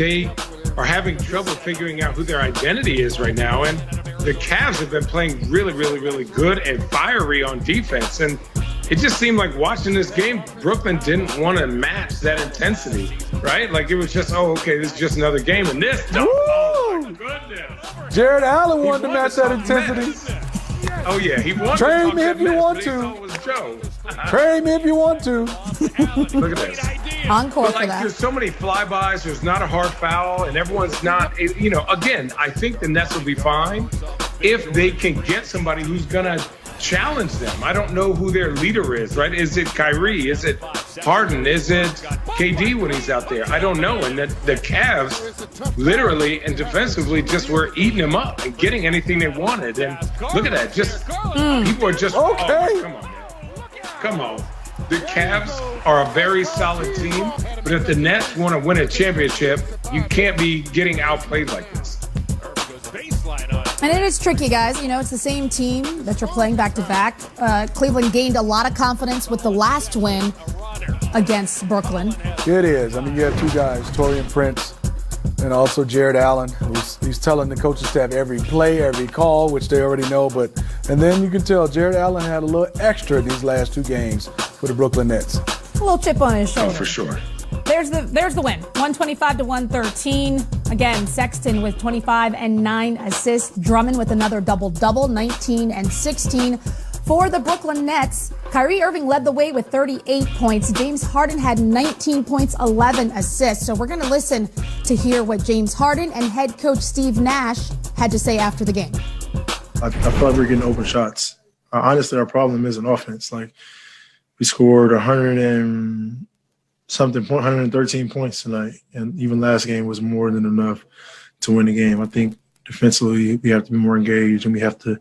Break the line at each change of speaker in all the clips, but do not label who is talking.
they are having trouble figuring out who their identity is right now. And the Cavs have been playing really, really, really good and fiery on defense. And it just seemed like watching this game, Brooklyn didn't want to match that intensity, right? Like it was just, oh, okay, this is just another game. And this, oh my goodness.
Jared Allen wanted to match that intensity.
Oh, yeah, he wanted
Trade me if you want to. Trade me if you want to.
Look at this.
Encore for that.
There's so many flybys. There's not a hard foul, and everyone's not, again, I think the Nets will be fine if they can get somebody who's going to challenge them. I don't know who their leader is, right? Is it Kyrie? Is it Harden? Is it KD when he's out there? I don't know. And the Cavs literally and defensively just were eating them up and getting anything they wanted. And look at that. Just people are just
okay.
Oh, come on, man. Come on. The Cavs are a very solid team, but if the Nets want to win a championship, you can't be getting outplayed like this.
And it is tricky, guys. It's the same team that you're playing back-to-back. Cleveland gained a lot of confidence with the last win against Brooklyn.
It is. I mean, you have two guys, Taurean Prince and also Jared Allen, he's telling the coaching staff every play, every call, which they already know. And then you can tell Jared Allen had a little extra these last two games for the Brooklyn Nets.
A little chip on his shoulder.
Oh, for sure.
There's the win, 125-113. Again, Sexton with 25 and 9 assists. Drummond with another double-double, 19 and 16. For the Brooklyn Nets, Kyrie Irving led the way with 38 points. James Harden had 19 points, 11 assists. So we're going to listen to hear what James Harden and head coach Steve Nash had to say after the game.
I feel like we're getting open shots. Honestly, our problem is an offense. Like, we scored 113 points tonight, and even last game was more than enough to win the game. I think defensively we have to be more engaged, and we have to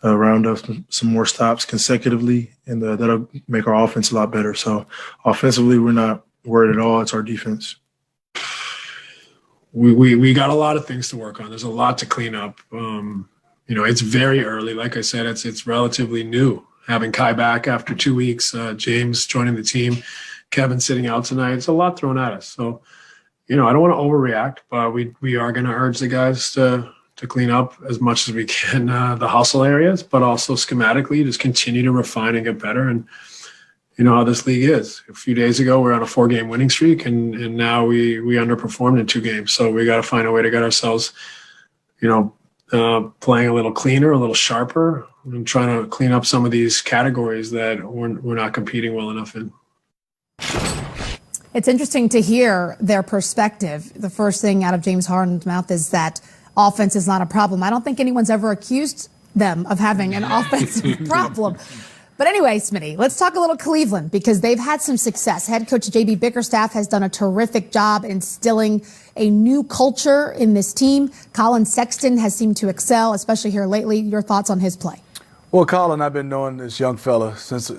round up some more stops consecutively, and that'll make our offense a lot better. So offensively, we're not worried at all. It's our defense.
We got a lot of things to work on. There's a lot to clean up. It's very early. Like I said, it's relatively new. Having Kai back after 2 weeks, James joining the team, Kevin sitting out tonight. It's a lot thrown at us. So, I don't want to overreact, but we are going to urge the guys to clean up as much as we can the hustle areas, but also schematically just continue to refine and get better. And you know how this league is. A few days ago, we were on a 4-game winning streak, and now we underperformed in 2 games. So we got to find a way to get ourselves, playing a little cleaner, a little sharper, and trying to clean up some of these categories that we're not competing well enough in.
It's interesting to hear their perspective. The first thing out of James Harden's mouth is that offense is not a problem. I don't think anyone's ever accused them of having an offensive problem. But anyway, Smitty, let's talk a little Cleveland, because they've had some success. Head coach J.B. Bickerstaff has done a terrific job instilling a new culture in this team. Colin Sexton has seemed to excel, especially here lately. Your thoughts on his play?
Well, Colin, I've been knowing this young fella since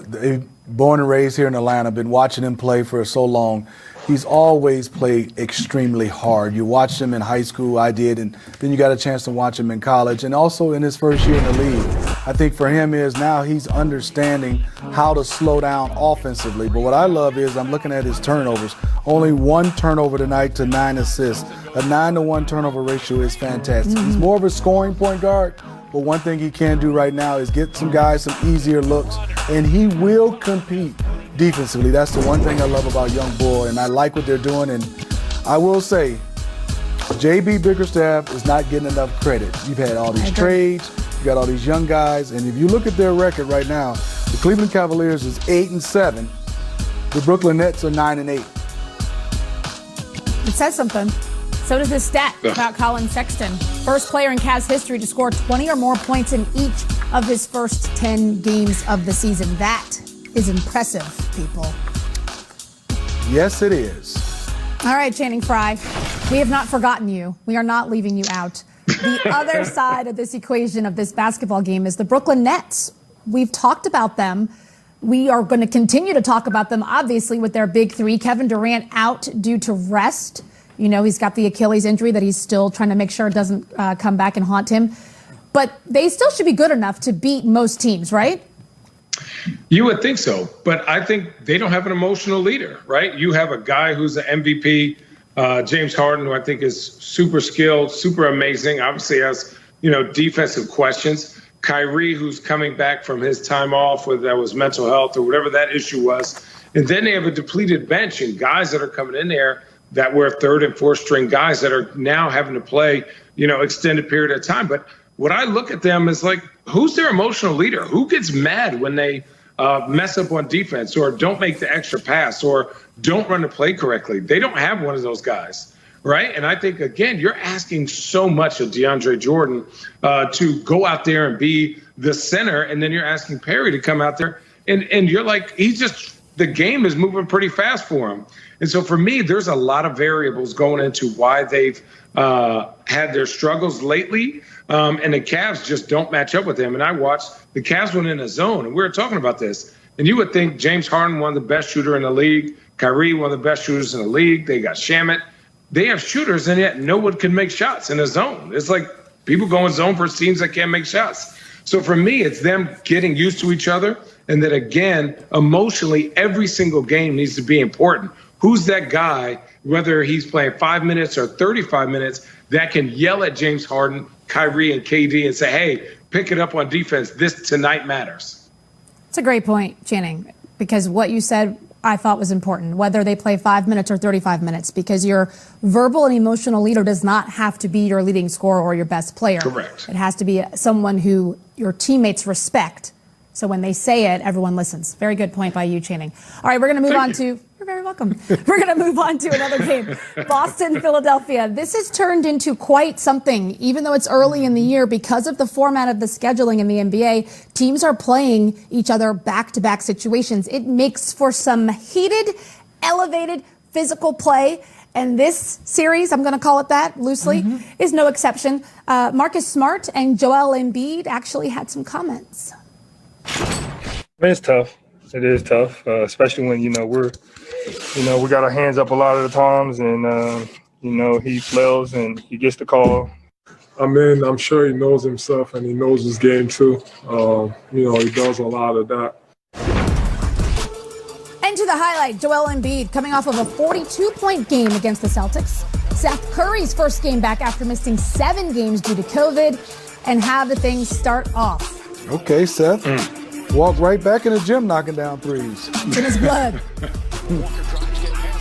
born and raised here in Atlanta. I've been watching him play for so long. He's always played extremely hard. You watched him in high school, I did, and then you got a chance to watch him in college, and also in his first year in the league. I think for him is now he's understanding how to slow down offensively. But what I love is I'm looking at his turnovers. Only 1 turnover tonight to 9 assists. A 9-to-1 turnover ratio is fantastic. He's more of a scoring point guard, but one thing he can do right now is get some guys some easier looks, and he will compete defensively. That's the one thing I love about young bull, and I like what they're doing. And I will say, J.B. Bickerstaff is not getting enough credit. You've had all these trades, you got all these young guys, and if you look at their record right now, the Cleveland Cavaliers is 8-7. The Brooklyn Nets are 9-8.
It says something. So does this stat about Colin Sexton. First player in Cavs history to score 20 or more points in each of his first 10 games of the season. That is impressive, people.
Yes, it is.
All right, Channing Frye, we have not forgotten you. We are not leaving you out. The other side of this equation of this basketball game is the Brooklyn Nets. We've talked about them. We are going to continue to talk about them, obviously, with their big 3. Kevin Durant out due to rest. He's got the Achilles injury that he's still trying to make sure it doesn't come back and haunt him. But they still should be good enough to beat most teams, right?
You would think so, but I think they don't have an emotional leader, right? You have a guy who's an MVP James Harden, who I think is super skilled, super amazing, obviously has, defensive questions. Kyrie, who's coming back from his time off, whether that was mental health or whatever that issue was. And then they have a depleted bench and guys that are coming in there that were third and fourth string guys that are now having to play, extended period of time. But what I look at them is like, who's their emotional leader? Who gets mad when they mess up on defense or don't make the extra pass or don't run the play correctly? They don't have one of those guys. Right. And I think, again, you're asking so much of DeAndre Jordan to go out there and be the center. And then you're asking Perry to come out there and you're like, the game is moving pretty fast for him. And so for me, there's a lot of variables going into why they've had their struggles lately. And the Cavs just don't match up with him. And I watched the Cavs went in a zone, and we were talking about this. And you would think James Harden, one of the best shooter in the league, Kyrie, one of the best shooters in the league. They got Shamet. They have shooters, and yet no one can make shots in a zone. It's like people go in zone for teams that can't make shots. So for me, it's them getting used to each other, and that, again, emotionally, every single game needs to be important. Who's that guy, whether he's playing 5 minutes or 35 minutes, that can yell at James Harden, Kyrie, and KD and say, hey, pick it up on defense. This tonight matters. It's
a great point, Channing, because what you said I thought was important, whether they play 5 minutes or 35 minutes, because your verbal and emotional leader does not have to be your leading scorer or your best player.
Correct.
It has to be someone who your teammates respect. So when they say it, everyone listens. Very good point by you, Channing. All right, we're going to move on to, you're very welcome. We're going to move on to another game. Boston, Philadelphia. This has turned into quite something, even though it's early in the year, because of the format of the scheduling in the NBA. Teams are playing each other back-to-back situations. It makes for some heated, elevated, physical play. And this series, I'm going to call it that loosely, is no exception. Marcus Smart and Joel Embiid actually had some comments.
It's tough. It is tough, especially when, we got our hands up a lot of the times and, he flails and he gets the call.
I mean, I'm sure he knows himself and he knows his game too. He does a lot of that.
And to the highlight, Joel Embiid coming off of a 42-point game against the Celtics. Seth Curry's first game back after missing 7 games due to COVID. And how did things start off?
Okay, Seth. Walk right back in the gym knocking down threes.
It's in his blood.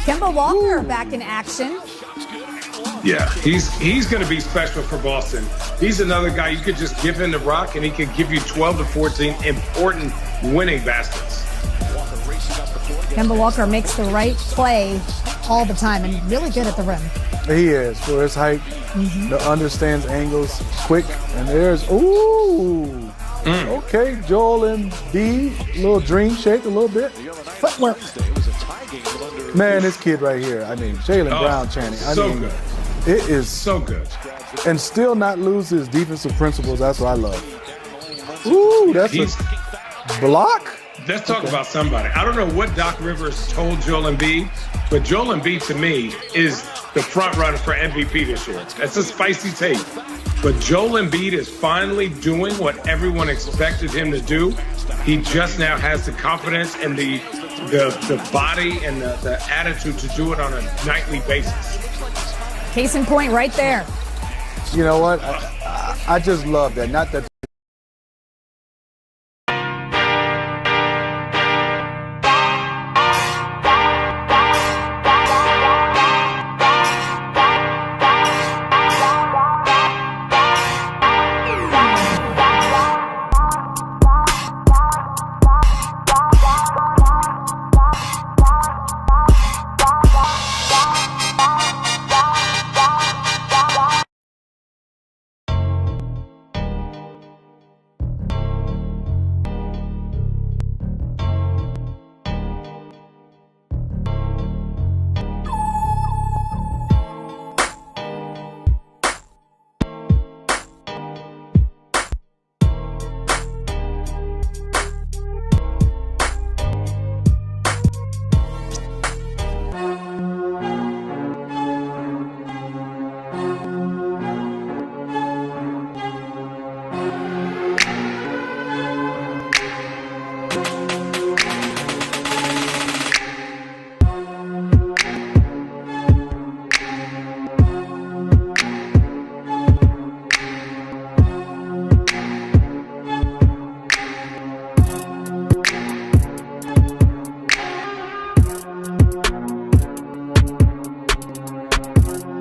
Kemba Walker back in action.
Yeah, he's going to be special for Boston. He's another guy you could just give him the rock and he could give you 12 to 14 important winning baskets.
Kemba Walker makes the right play all the time and really good at the rim.
He is, for his height, understands angles, quick, and there's, okay, Joel Embiid, little dream shake a little bit.
Footwork.
Man, this kid right here, Jaylen Brown, Channing.
Good.
It is
so good.
And still not lose his defensive principles. That's what I love. Ooh, that's a block.
Let's talk about somebody. I don't know what Doc Rivers told Joel Embiid, but Joel Embiid to me is the front runner for MVP this year. That's a spicy take. But Joel Embiid is finally doing what everyone expected him to do. He just now has the confidence and the body and the attitude to do it on a nightly basis.
Case in point right there.
You know what? I just love that. Not that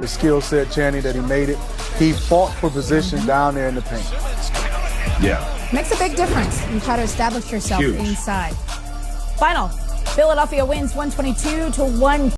the skill set, Channing, that he made it. He fought for position down there in the paint.
Yeah.
Makes a big difference. You try to establish yourself
Huge.
inside. Final. Philadelphia wins 122-110.